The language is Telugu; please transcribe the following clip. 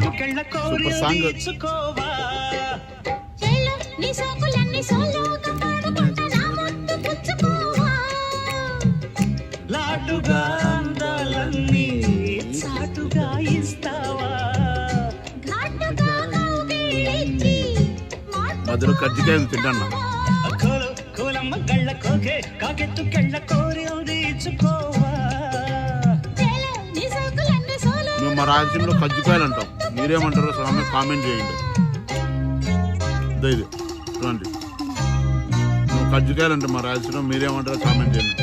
Super song. లాటుగా అందాలన్నీ చాటుగా ఇస్తావా, మధ్యలో కజ్జికాయలు తింటాను. కోలమ్మ గళ్ళ కోకే కాకెత్తు కెళ్ళ కోరి ఇచ్చుకోవా. మేము మా రాయలసీమలో కజ్జికాయలు అంటాం, మీరేమంటారో కామెంట్ చేయండి. ఇది చూడండి, మేము కజ్జికాయలు అంటాం మా రాయలసీమలో, మీరేమంటారో కామెంట్ చేయండి.